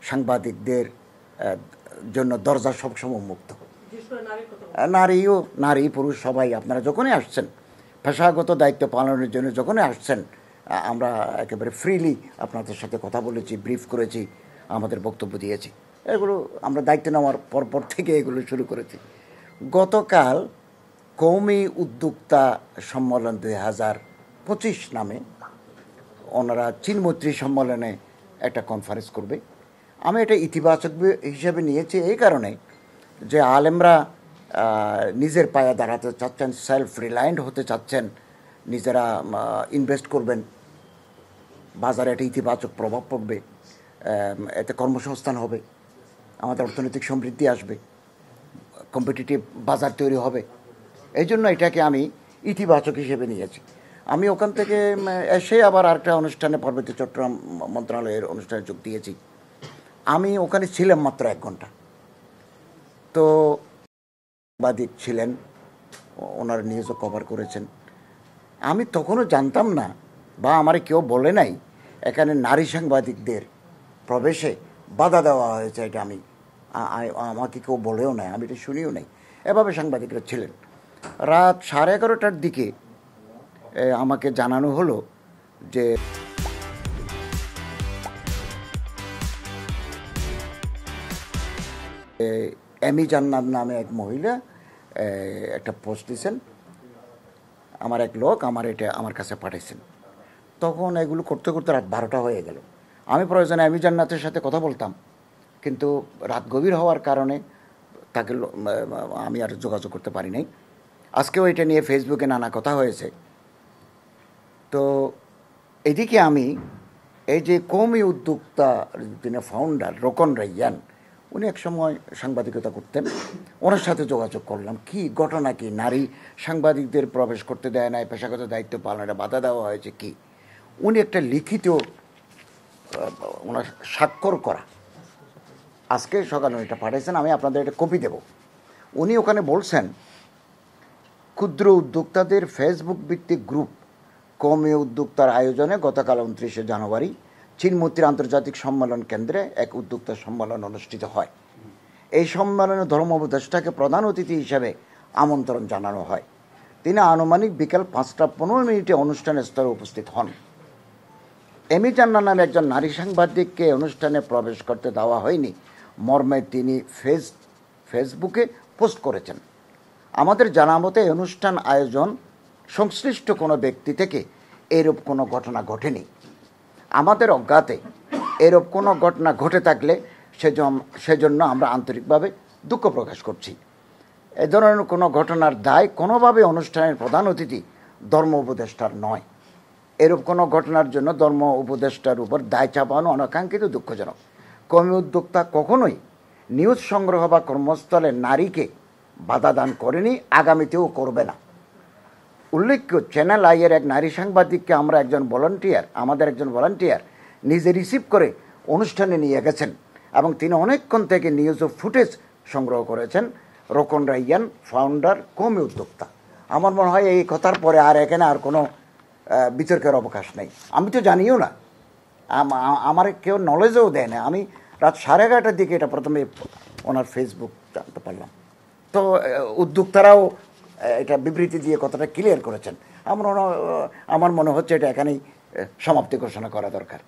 সাংবাদিকদের জন্য দরজা সবসময় মুক্ত। নারী পুরুষ সবাই আপনারা যখনই আসছেন পেশাগত দায়িত্ব পালনের জন্য যখনই আসছেন আমরা একেবারে ফ্রিলি আপনাদের সাথে কথা বলেছি, ব্রিফ করেছি, আমাদের বক্তব্য দিয়েছি। এগুলো আমরা দায়িত্ব নেওয়ার পরপর থেকে এগুলো শুরু করেছি। গতকাল কওমি উদ্যোক্তা সম্মেলন 2025 নামে ওনারা চীনমৈত্রী সম্মেলনে একটা কনফারেন্স করবে। আমি এটা ইতিবাচক হিসেবে নিয়েছি এই কারণে যে আলেমরা নিজের পায়ে দাঁড়াতে চাচ্ছেন, সেলফ রিলায়েন্ট হতে চাচ্ছেন, নিজেরা ইনভেস্ট করবেন, বাজারে একটা ইতিবাচক প্রভাব পড়বে, এতে কর্মসংস্থান হবে, আমাদের অর্থনৈতিক সমৃদ্ধি আসবে, কম্পিটিটিভ বাজার তৈরি হবে। এই জন্য এটাকে আমি ইতিবাচক হিসেবে নিয়েছি। আমি ওখান থেকে এসে আবার আরেকটা অনুষ্ঠানে পার্বত্য চট্টগ্রাম মন্ত্রণালয়ের অনুষ্ঠানে যোগ দিয়েছি। আমি ওখানে ছিলাম মাত্র 1 ঘন্টা। তো সাংবাদিক ছিলেন, ওনারা নিউজও কভার করেছেন। আমি তখনও জানতাম না বা আমার কেউ বলে নাই এখানে নারী সাংবাদিকদের প্রবেশে বাধা দেওয়া হয়েছে। এটা আমাকে কেউ বলেও নাই, আমি এটা শুনিও নাই। এভাবে সাংবাদিকরা ছিলেন। রাত 11:30টার দিকে আমাকে জানানো হলো যে এমি জান্নাত নামে এক মহিলা একটা পোস্ট দিয়েছেন, আমার এক লোক আমার কাছে পাঠাইছেন। তখন এগুলো করতে করতে রাত 12টা হয়ে গেল। আমি প্রয়োজনে এমি জান্নাতের সাথে কথা বলতাম, কিন্তু রাত গভীর হওয়ার কারণে তাকে আমি আর যোগাযোগ করতে পারি নাই। আজকেও এটা নিয়ে ফেসবুকে নানা কথা হয়েছে। তো এদিকে আমি এই যে কওমি উদ্যোক্তা যিনি ফাউন্ডার রোকন রাইয়ান, উনি এক সময় সাংবাদিকতা করতেন, ওনার সাথে যোগাযোগ করলাম। কি ঘটনা, কি নারী সাংবাদিকদের প্রবেশ করতে দেয় নাই, পেশাগত দায়িত্ব পালনে বাধা দেওয়া হয়েছে কি? উনি একটা লিখিত ওনার স্বাক্ষর করা আজকে সকালে এটা পাঠিয়েছেন, আমি আপনাদের এটা কপি দেব। উনি ওখানে বলছেন, ক্ষুদ্র উদ্যোক্তাদের ফেসবুক ভিত্তিক গ্রুপ কওমি উদ্যোক্তার আয়োজনে গতকাল 29শে জানুয়ারি চীনমৈত্রী আন্তর্জাতিক সম্মেলন কেন্দ্রে এক উদ্যোক্তা সম্মেলন অনুষ্ঠিত হয়। এই সম্মেলনে ধর্ম উপদেষ্টাকে প্রধান অতিথি হিসেবে আমন্ত্রণ জানানো হয়। তিনি আনুমানিক বিকেল 5টা 15 অনুষ্ঠানে স্থলে উপস্থিত হন। এমি জান্নাত নামে একজন নারী সাংবাদিককে অনুষ্ঠানে প্রবেশ করতে দেওয়া হয়নি মর্মে তিনি ফেসবুকে পোস্ট করেছেন। আমাদের জানা মতে অনুষ্ঠান আয়োজন সংশ্লিষ্ট কোনো ব্যক্তি থেকে এরূপ কোনো ঘটনা ঘটেনি। আমাদের অজ্ঞাতে এরূপ কোনো ঘটনা ঘটে থাকলে সেজন্য আমরা আন্তরিকভাবে দুঃখ প্রকাশ করছি। এ ধরনের কোনো ঘটনার দায় কোনোভাবে অনুষ্ঠানের প্রধান অতিথি ধর্ম উপদেষ্টার নয়। এরূপ কোনো ঘটনার জন্য ধর্ম উপদেষ্টার উপর দায় চাপানো অনাকাঙ্ক্ষিত, দুঃখজনক। কওমি উদ্যোক্তা কখনোই নিউজ সংগ্রহ বা কর্মস্থলে নারীকে বাধা দান করেনি, আগামীতেও করবে না। উল্লেখ্য, চ্যানেল আইয়ের এক নারী সাংবাদিককে আমাদের একজন ভলান্টিয়ার নিজে রিসিভ করে অনুষ্ঠানে নিয়ে গেছেন এবং তিনি অনেকক্ষণ থেকে নিউজ ও ফুটেজ সংগ্রহ করেছেন। রোকন রাইয়ান, ফাউন্ডার, কওমি উদ্যোক্তা। আমার মনে হয় এই কথার পরে আর এখানে আর কোনো বিতর্কের অবকাশ নেই। আমি তো জানিও না, আমার কেউ নলেজও দেয় না। আমি রাত 11:30টার দিকে এটা প্রথমে ওনার ফেসবুক জানতে পারলাম। তো উদ্যোক্তারাও এটা বিবৃতি দিয়ে কথাটা ক্লিয়ার করেছেন। আমার মনে হচ্ছে এটা এখানেই সমাপ্তি ঘোষণা করা দরকার।